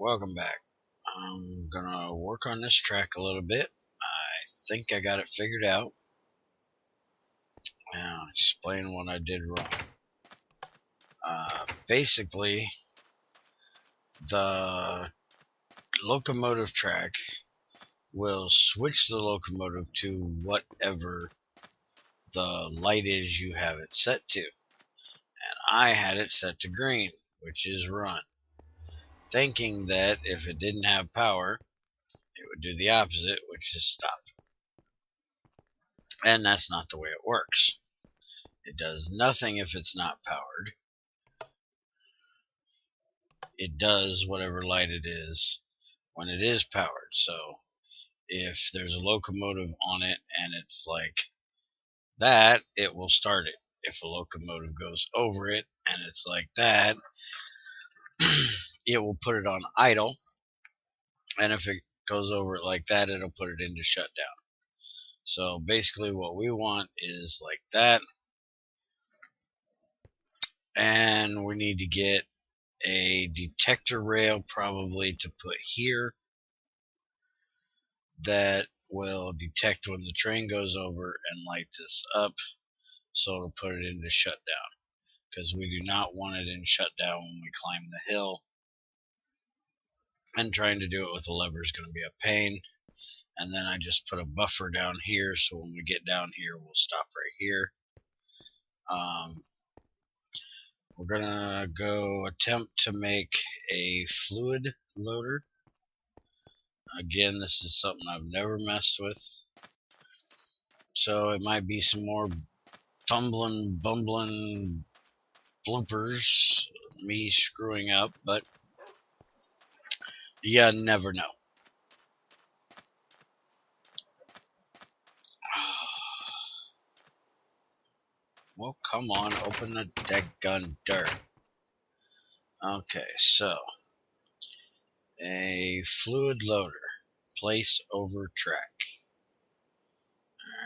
welcome back. I'm gonna work on this track a little bit. I think I got it figured out. Now, explain what I did wrong. Basically, the locomotive track will switch the locomotive to whatever the light is you have it set to. And I had it set to green, which is run, thinking that if it didn't have power, it would do the opposite, which is stop. And that's not the way it works. It does nothing if it's not powered. It does whatever light it is when it is powered. So if there's a locomotive on it and it's like that, it will start it. If a locomotive goes over it and it's like that, it will put it on idle. And if it goes over it like that, it'll put it into shutdown. So basically what we want is like that. And we need to get a detector rail probably to put here that will detect when the train goes over and light this up, so it'll put it into shutdown, because we do not want it in shutdown when we climb the hill, and trying to do it with a lever is going to be a pain. And then I just put a buffer down here, so when we get down here we'll stop right here. We're gonna go attempt to make a fluid loader. Again, this is something I've never messed with, so it might be some more fumbling, bumbling bloopers, me screwing up, but you never know. Well, come on, open the deckgun dirt. Okay, so a fluid loader, place over track.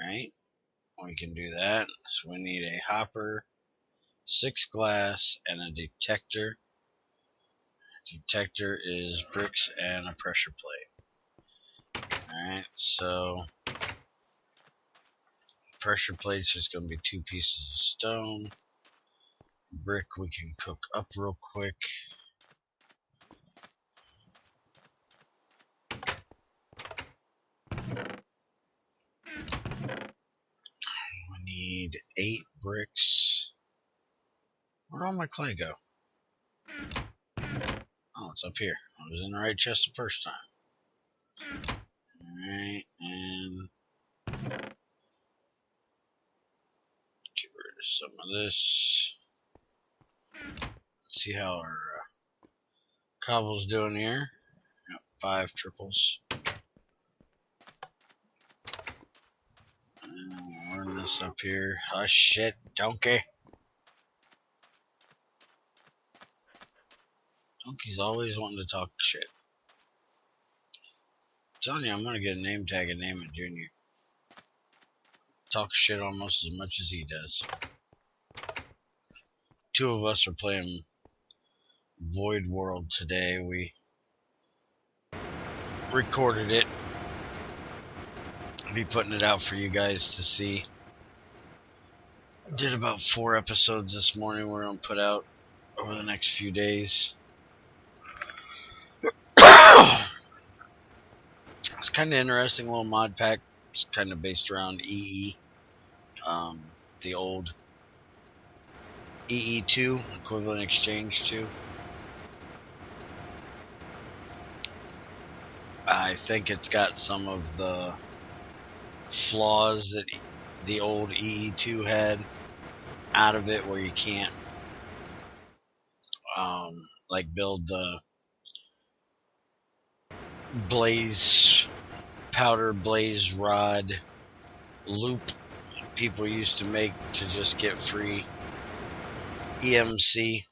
Alright, we can do that. So we need a hopper, 6 glass, and a detector. Detector is bricks and a pressure plate. Alright, so pressure plate's just going to be 2 pieces of stone. Brick we can cook up real quick. We need 8 bricks. Where'd all my clay go? Oh, it's up here. I was in the right chest the first time. Alright, and get rid of some of this. Let's see how our cobble's doing here. Yep, 5 triples. And run this up here. Oh shit, donkey. Donkey's always wanting to talk shit. I'm telling you, I'm gonna get a name tag and name it Junior. Talk shit almost as much as he does. 2 of us are playing Void World today. We recorded it. I'll be putting it out for you guys to see. Did about 4 episodes this morning we're going to put out over the next few days. It's kind of interesting little mod pack. It's kind of based around EE. The old EE2, Equivalent Exchange 2. I think it's got some of the flaws that the old EE2 had out of it, where you can't like build the powder blaze rod loop people used to make to just get free EMC.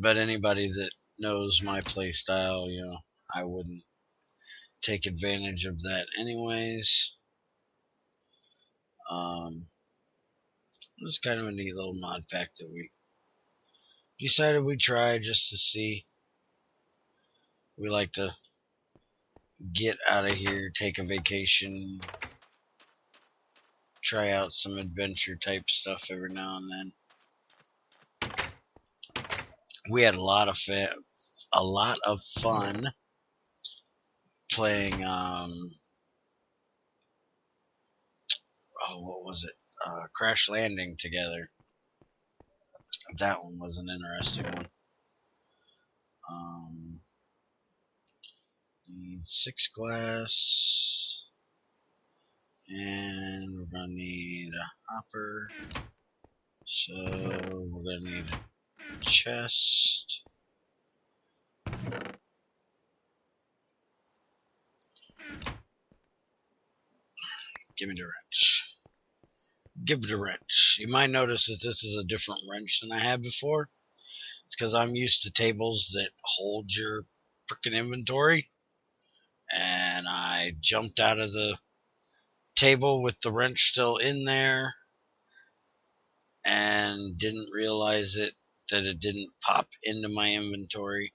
But anybody that knows my play style, I wouldn't take advantage of that anyways. It's kind of a neat little mod pack that we decided we'd try just to see. We like to get out of here, take a vacation, try out some adventure type stuff every now and then. We had a lot of fun playing what was it? Crash Landing together. That one was an interesting one. Need 6 glass, and we're gonna need a hopper. So we're gonna need a chest. Give me the wrench. Give it a wrench. You might notice that this is a different wrench than I had before. It's because I'm used to tables that hold your freaking inventory. And I jumped out of the table with the wrench still in there and didn't realize that it didn't pop into my inventory.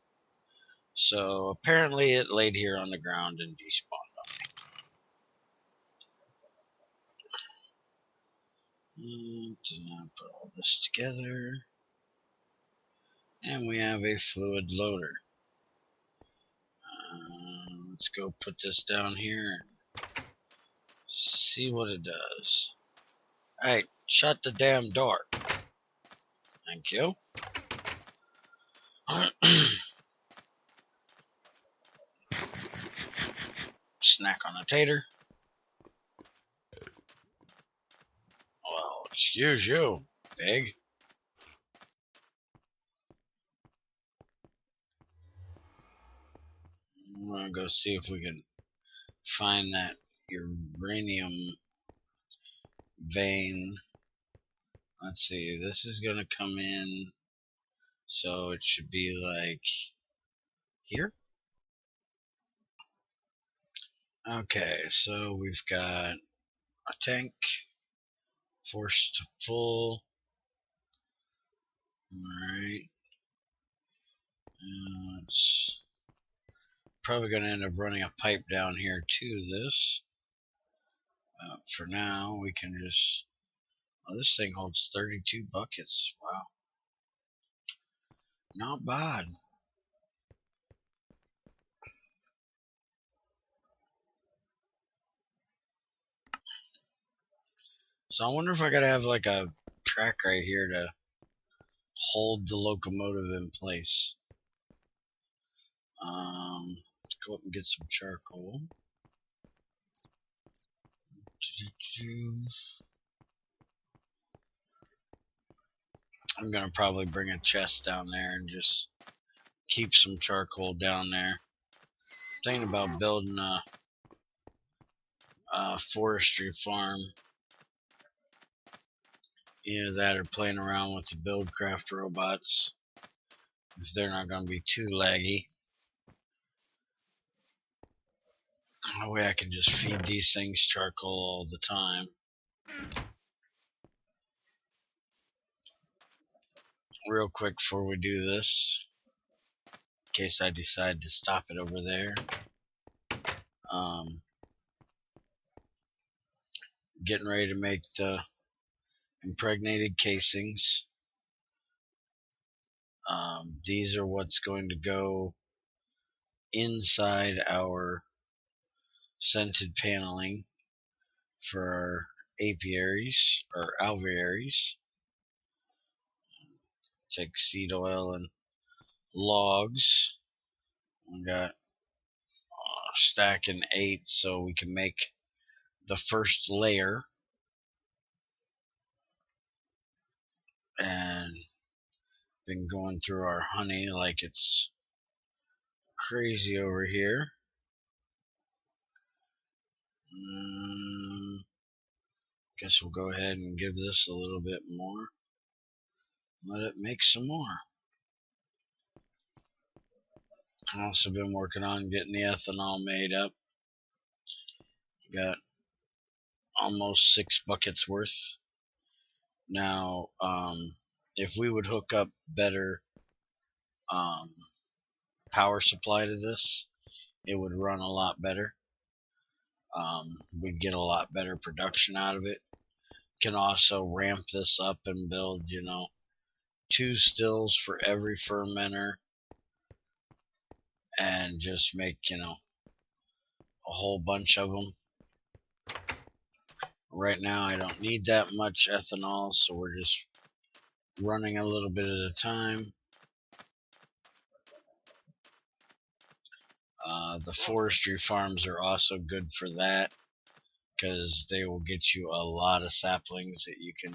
So apparently it laid here on the ground and despawned on me. And put all this together. And we have a fluid loader. Let's go put this down here and see what it does. Alright, shut the damn door. Thank you. Snack on a tater. Well, excuse you, pig. I'm gonna go see if we can find that uranium vein. Let's see, this is gonna come in, so it should be like here. Okay, so we've got a tank forced to full. Alright. It's probably going to end up running a pipe down here to this. For now, we can just... Oh, this thing holds 32 buckets. Wow. Not bad. So I wonder if I gotta have like a track right here to hold the locomotive in place. Let's go up and get some charcoal. I'm gonna probably bring a chest down there and just keep some charcoal down there. Thinking about building a forestry farm. Either that or playing around with the buildcraft robots if they're not going to be too laggy. That way I can just feed these things charcoal all the time. Real quick before we do this, in case I decide to stop it over there, getting ready to make the impregnated casings. These are what's going to go inside our scented paneling for our apiaries or alvearies. Take seed oil and logs. We got stacking 8 so we can make the first layer. And been going through our honey like it's crazy over here. Guess we'll go ahead and give this a little bit more. Let it make some more. I've also been working on getting the ethanol made up. Got almost 6 buckets worth. Now, if we would hook up better power supply to this, it would run a lot better. We'd get a lot better production out of it. Can also ramp this up and build, 2 stills for every fermenter, and just make, a whole bunch of them. Right now I don't need that much ethanol, so we're just running a little bit at a time. The forestry farms are also good for that, because they will get you a lot of saplings that you can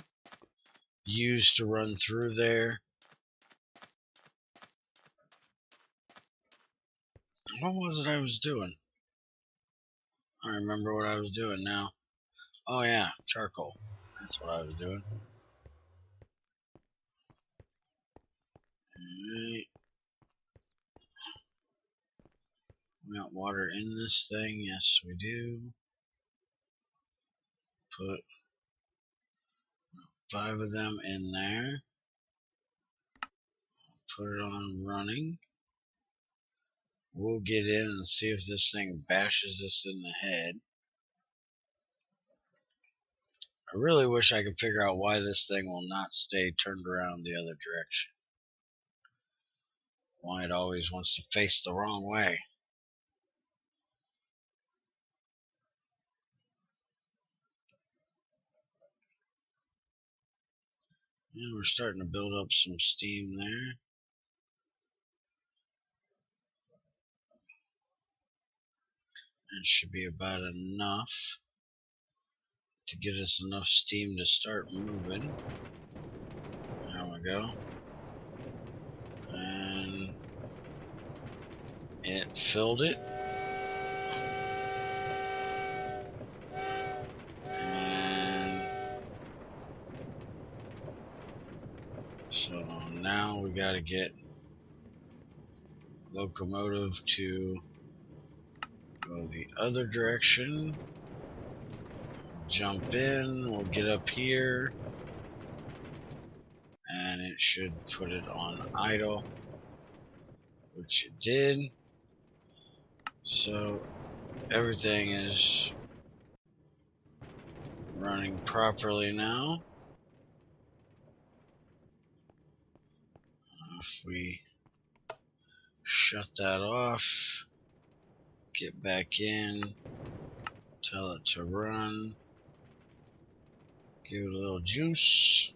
use to run through there. What was it I was doing? I remember what I was doing now. Oh yeah, charcoal. That's what I was doing. Alright. We got water in this thing. Yes, we do. Put 5 of them in there. Put it on running. We'll get in and see if this thing bashes us in the head. I really wish I could figure out why this thing will not stay turned around the other direction. Why it always wants to face the wrong way. And we're starting to build up some steam there. That should be about enough to get us enough steam to start moving. There we go. And it filled it. And so now we got to get locomotive to go the other direction. Jump in, we'll get up here, and it should put it on idle, which it did. So everything is running properly now. If we shut that off, get back in, tell it to run, give it a little juice.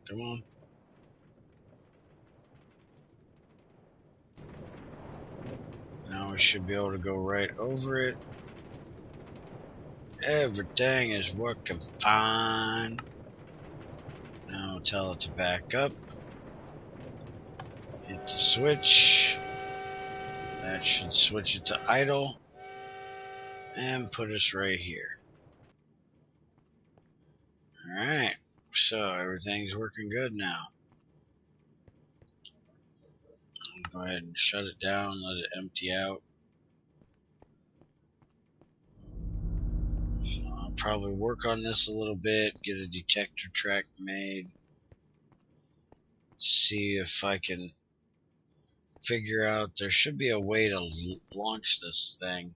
Come on. Now we should be able to go right over it. Everything is working fine. Now tell it to back up. Hit the switch. That should switch it to idle and put us right here. Alright, so everything's working good now. I'll go ahead and shut it down, let it empty out. So I'll probably work on this a little bit, get a detector track made, see if I can figure out, there should be a way to launch this thing.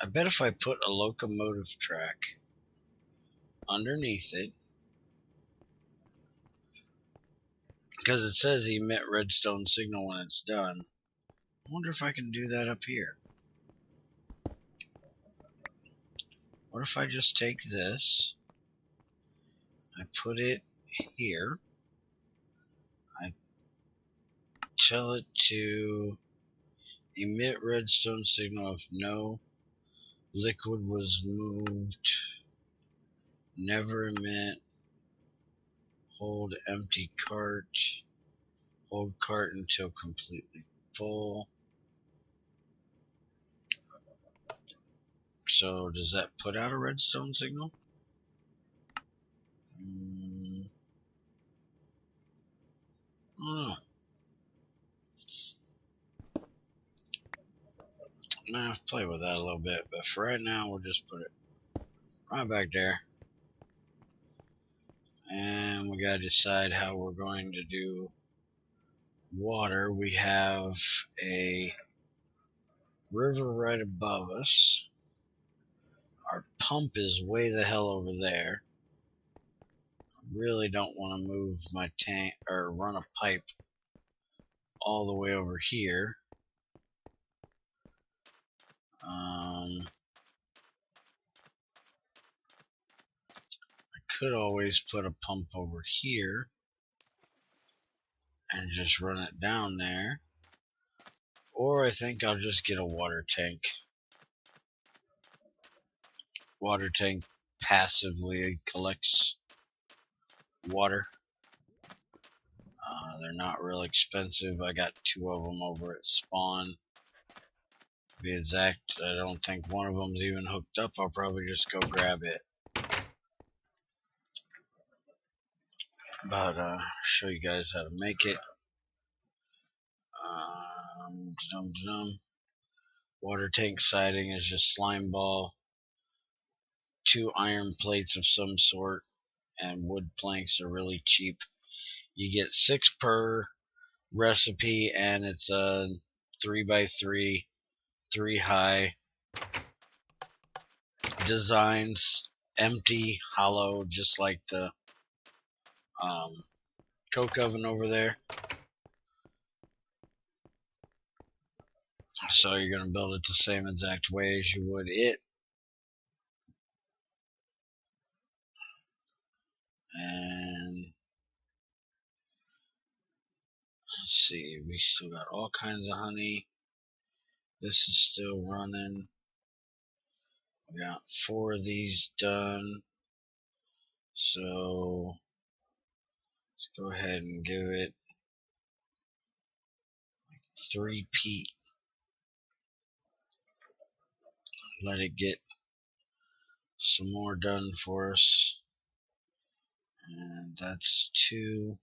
I bet if I put a locomotive track underneath it, because it says emit redstone signal when it's done, I wonder if I can do that up here. What if I just take this, I put it here, I tell it to emit redstone signal if no liquid was moved, never emit, hold empty cart, hold cart until completely full. So does that put out a redstone signal? Oh, I'm gonna have to play with that a little bit, but for right now we'll just put it right back there. And we gotta decide how we're going to do water. We have a river right above us. Our pump is way the hell over there. I really don't want to move my tank or run a pipe all the way over here. I could always put a pump over here and just run it down there. Or I think I'll just get a water tank. Water tank passively collects water. They're not real expensive. I got 2 of them over at spawn. To be exact, I don't think one of them's even hooked up. I'll probably just go grab it. But show you guys how to make it. Water tank siding is just slime ball, 2 iron plates of some sort, and wood planks are really cheap. You get 6 per recipe, and it's a 3x3, 3 high designs, empty, hollow, just like the coke oven over there. So you're going to build it the same exact way as you would it. And let's see, we still got all kinds of honey. This is still running. We got 4 of these done. So let's go ahead and give it 3 peat. Let it get some more done for us. And that's 2.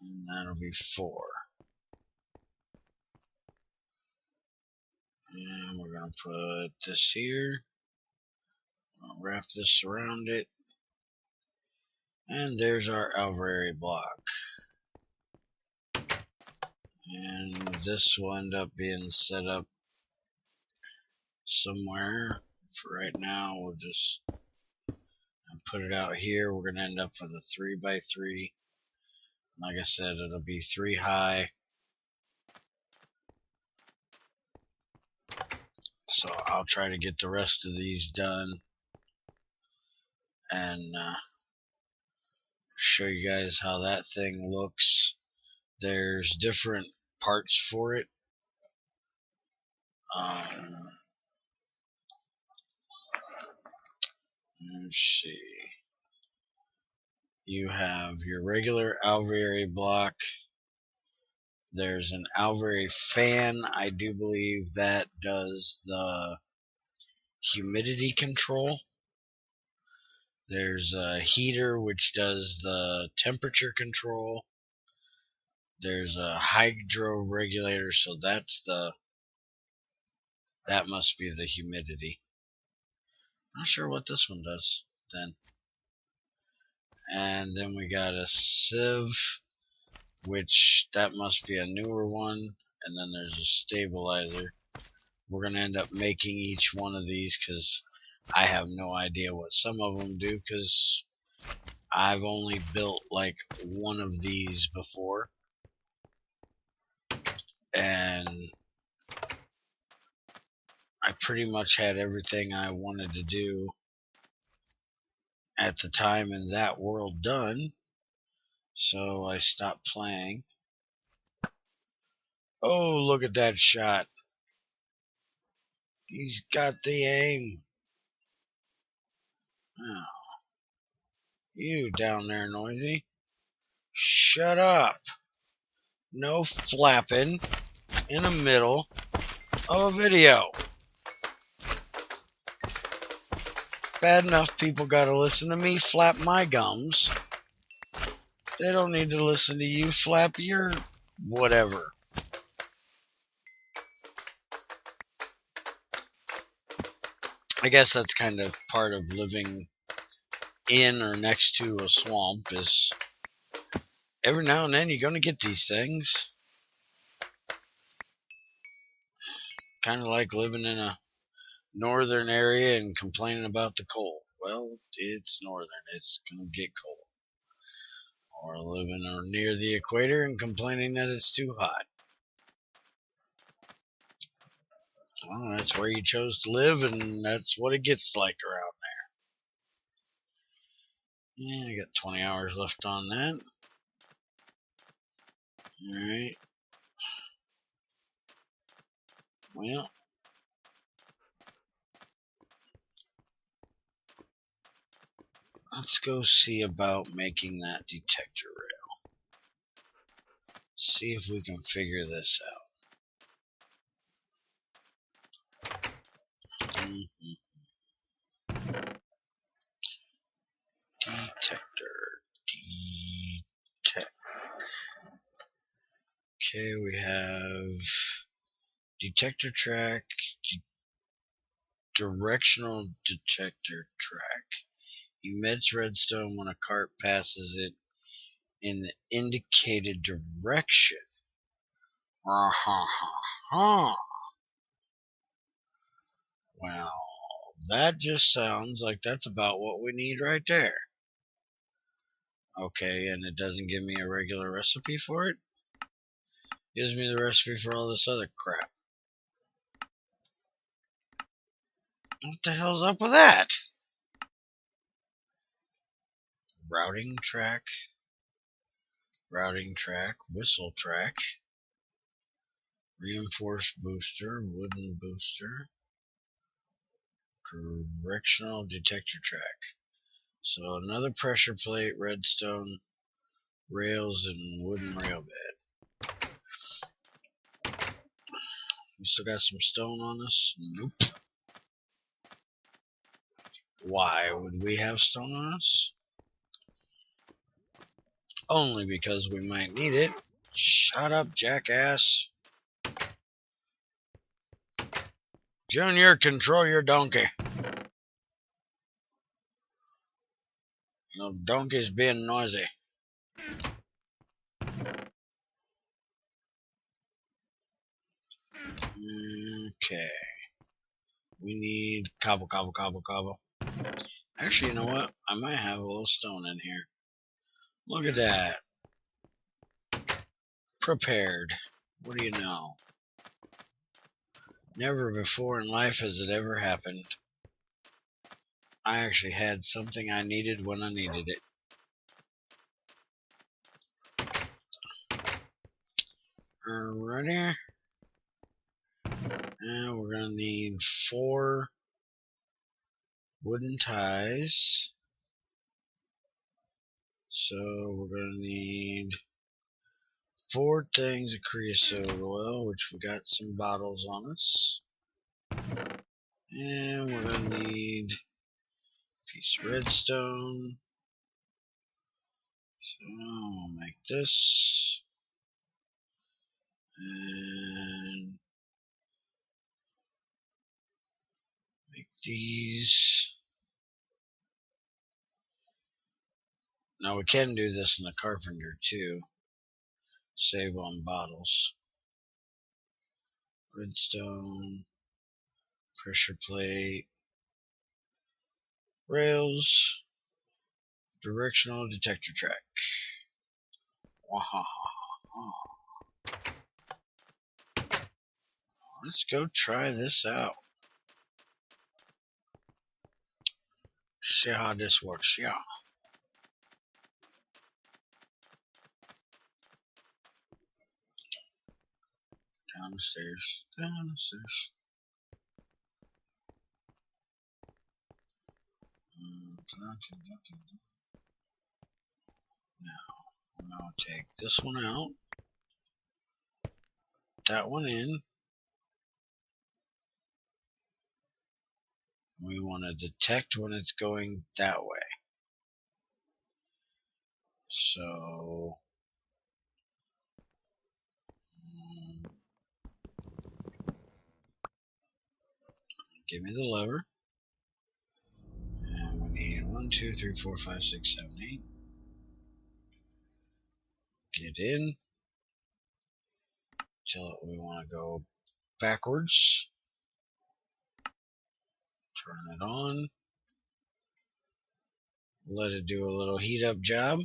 And that'll be 4. And we're going to put this here. I'll wrap this around it. And there's our Alvery block. And this will end up being set up somewhere. For right now, we'll just put it out here. We're going to end up with a 3x3. Like I said, it'll be 3 high. So I'll try to get the rest of these done and show you guys how that thing looks. There's different parts for it. Let's see. You have your regular Alvery block. There's an Alvery fan. I do believe that does the humidity control. There's a heater which does the temperature control. There's a hydro regulator, so that must be the humidity. Not sure what this one does then. And then we got a sieve, which that must be a newer one. And then there's a stabilizer. We're going to end up making each one of these because I have no idea what some of them do, because I've only built like one of these before. And I pretty much had everything I wanted to do at the time in that world done. So I stopped playing. Oh, look at that shot. He's got the aim. Oh. You down there, Noisy. Shut up. No flapping in the middle of a video. Bad enough people gotta listen to me flap my gums. They don't need to listen to you flap your whatever. I guess that's kind of part of living in or next to a swamp is every now and then you're going to get these things. Kind of like living in a northern area and complaining about the cold. Well, it's northern. It's going to get cold. Or living near the equator and complaining that it's too hot. Well, that's where you chose to live, and that's what it gets like around there. Yeah, I got 20 hours left on that. Alright. Well, let's go see about making that detector rail. See if we can figure this out. Detector. Detect. Okay, we have detector track, directional detector track. Emits redstone when a cart passes it in the indicated direction. Well, that just sounds like that's about what we need right there. Okay, and it doesn't give me a regular recipe for it. It gives me the recipe for all this other crap. What the hell's up with that? Routing track, whistle track, reinforced booster, wooden booster, directional detector track. So another pressure plate, redstone, rails, and wooden rail bed. We still got some stone on us? Nope. Why would we have stone on us? Only because we might need it. Shut up, jackass. Junior, control your donkey. No donkey's being noisy. Okay. We need cobble. Actually, you know what? I might have a little stone in here. Look at that. Prepared. What do you know? Never before in life has it ever happened. I actually had something I needed when I needed it. Alrighty. And we're going to need 4 wooden ties. So we're going to need 4 things of creosote oil, which we got some bottles on us. And we're going to need a piece of redstone. So I'll make this. And make these. Now we can do this in the carpenter too. Save on bottles. Redstone, pressure plate, rails, directional detector track. Let's go try this out. See how this works, yeah. Down the stairs. Now, I'm going to take this one out, that one in. We want to detect when it's going that way. So, give me the lever. And we need 1, 1, 2, 3, 4, 5, 6, 7, 8. Get in. Tell it we want to go backwards. Turn it on. Let it do a little heat up job.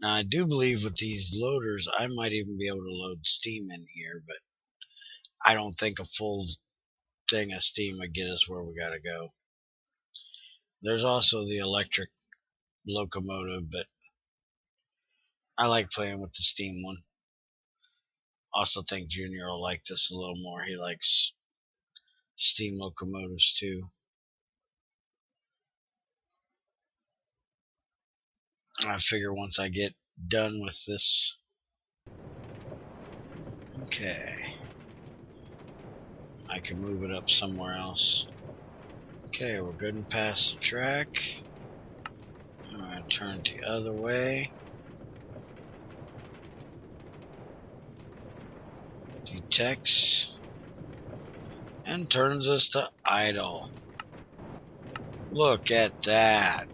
Now I do believe with these loaders I might even be able to load steam in here, but I don't think a full thing of steam would get us where we gotta go. There's also the electric locomotive, but I like playing with the steam one. Also think Junior will like this a little more. He likes steam locomotives too. I figure once I get done with this. Okay. I can move it up somewhere else. Okay, we're good and past the track. I'm going to turn the other way. Detects. And turns us to idle. Look at that.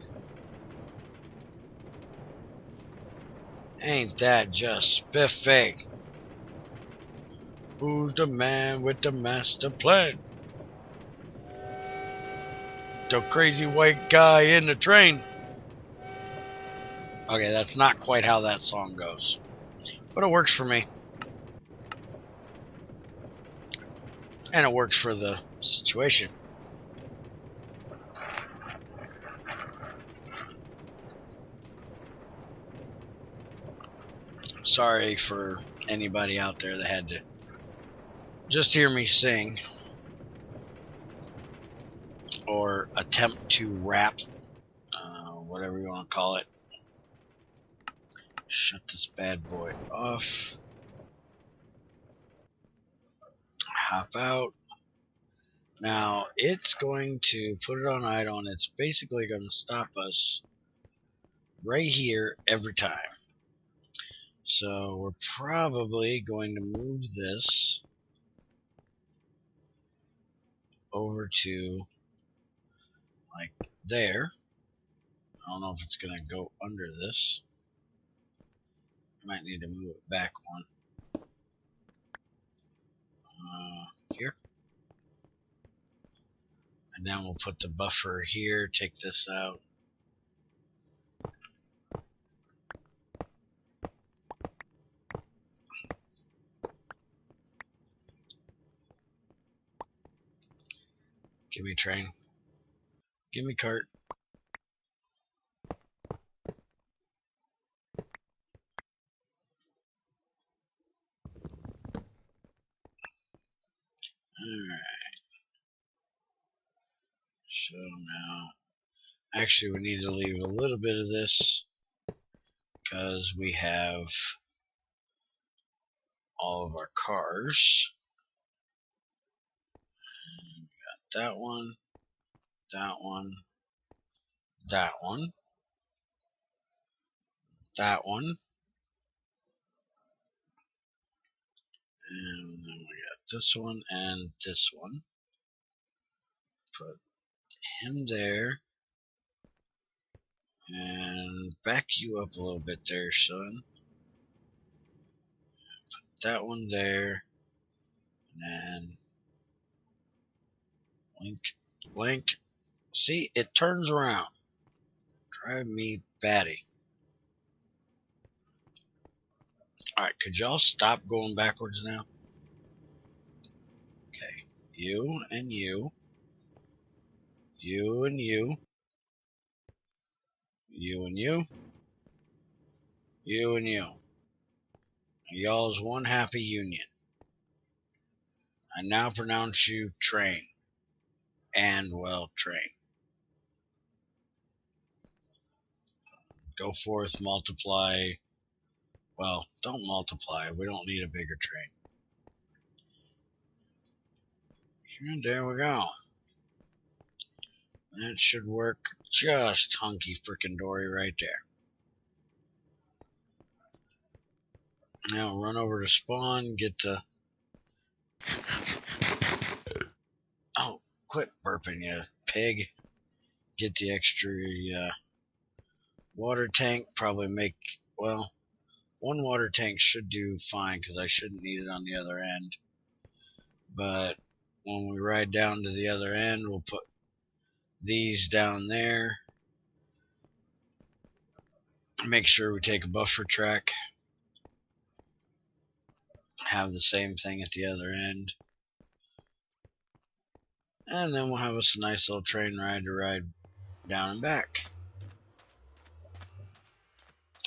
Ain't that just spiffy? Who's the man with the master plan? The crazy white guy in the train. Okay, that's not quite how that song goes, but it works for me. And it works for the situation. Sorry for anybody out there that had to just hear me sing or attempt to rap, whatever you want to call it. Shut this bad boy off. Hop out. Now it's going to put it on idle, and it's basically going to stop us right here every time. So we're probably going to move this over to like there. I don't know if it's going to go under this. Might need to move it back one. Here. And then we'll put the buffer here, take this out. Give me train. Give me cart. Alright. So now, actually we need to leave a little bit of this because we have all of our cars. And we got that one, that one, that one, that one, and then we got this one and this one. Put him there and back you up a little bit there, son. Put that one there, and then blink, blink. See, it turns around. Drive me batty. Alright, could y'all stop going backwards now? Okay, you and you. You and you. You and you. You and you. Y'all's one happy union. I now pronounce you train. And well train. Go forth, multiply. Well, don't multiply. We don't need a bigger train. And there we go. That should work just hunky frickin' dory right there. Now run over to spawn, get the... Oh, quit burping, you pig. Get the extra water tank. Probably make, well, one water tank should do fine because I shouldn't need it on the other end. But when we ride down to the other end, we'll put these down there. Make sure we take a buffer track. Have the same thing at the other end. And then we'll have us a nice little train ride to ride down and back.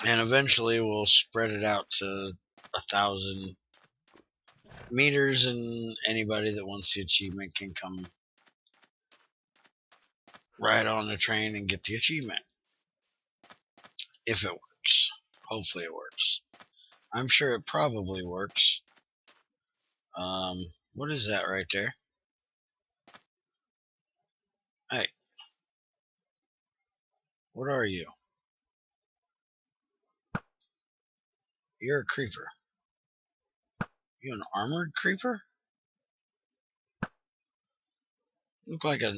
And eventually we'll spread it out to 1,000 meters, and anybody that wants the achievement can come ride on the train and get the achievement. If it works. Hopefully it works. I'm sure it probably works. What is that right there? Hey. What are you? You're a creeper. You an armored creeper? You look like a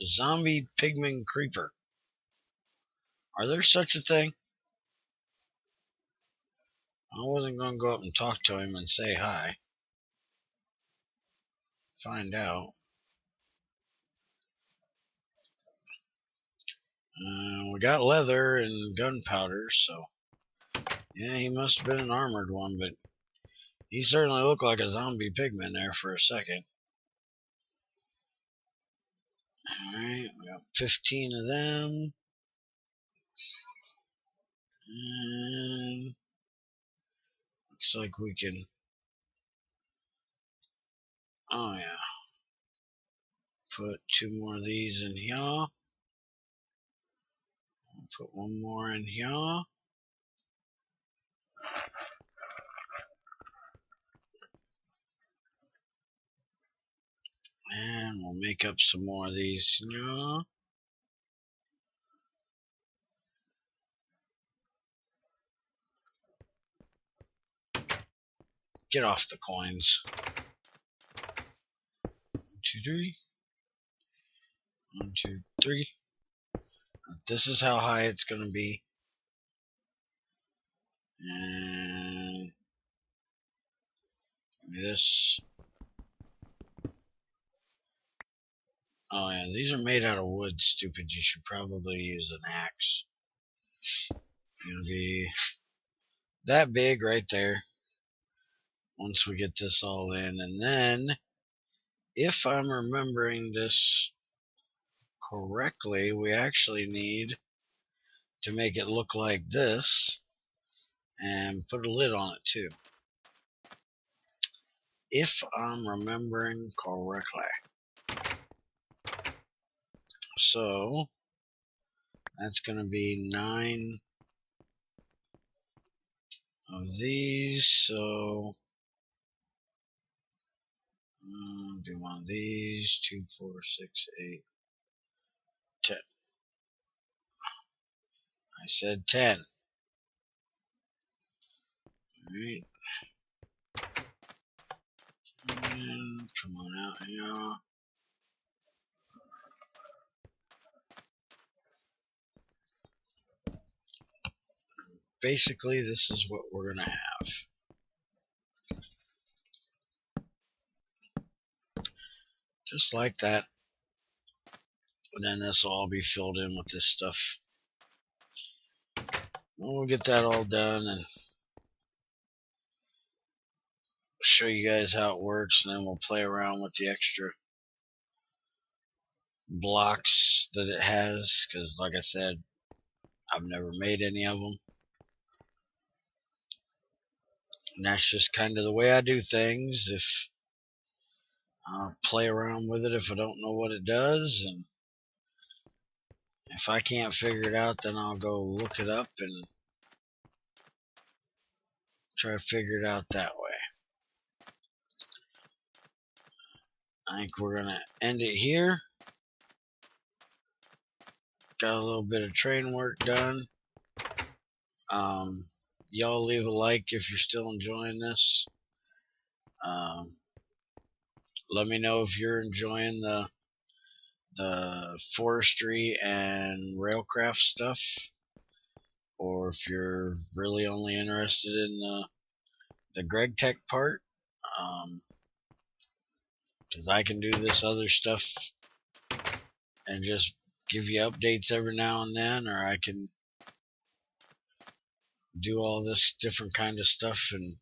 zombie pigman creeper. Are there such a thing? I wasn't going to go up and talk to him and say hi. Find out. We got leather and gunpowder, so yeah, he must have been an armored one, but he certainly looked like a zombie pigman there for a second. Alright, we got 15 of them. And looks like we can, oh yeah, put 2 more of these in here. Put 1 more in here. And we'll make up some more of these here. Get off the coins. 1, 2, 3. 1, 2, 3. This is how high it's going to be. And this. Oh yeah, these are made out of wood, stupid. You should probably use an axe. It's going to be that big right there. Once we get this all in. And then, if I'm remembering this correctly, we actually need to make it look like this and put a lid on it too. If I'm remembering correctly. So that's going to be 9 of these. So do 1 of these. 2, 4, 6, 8, 10. I said 10. Alright. And come on out here. Basically, this is what we're going to have. Just like that. And then this will all be filled in with this stuff. We'll get that all done and show you guys how it works, and then we'll play around with the extra blocks that it has, because like I said, I've never made any of them. And that's just kind of the way I do things. If I'll play around with it if I don't know what it does, and if I can't figure it out, then I'll go look it up and try to figure it out that way. I think we're going to end it here. Got a little bit of train work done. Y'all leave a like if you're still enjoying this. Let me know if you're enjoying the the forestry and railcraft stuff, or if you're really only interested in the Gregtech part, because I can do this other stuff and just give you updates every now and then, or I can do all this different kind of stuff and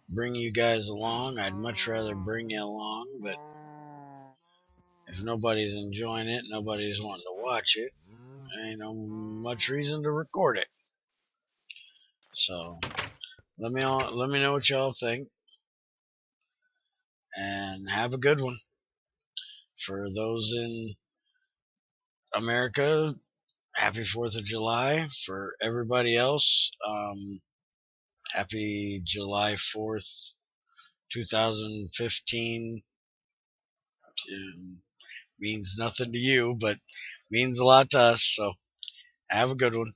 bring you guys along. I'd much rather bring you along, but if nobody's enjoying it, nobody's wanting to watch it, ain't no much reason to record it. So let me know what y'all think, and have a good one. For those in America, happy 4th of July. For everybody else, happy July 4th, 2015. Means nothing to you, but means a lot to us. So have a good one.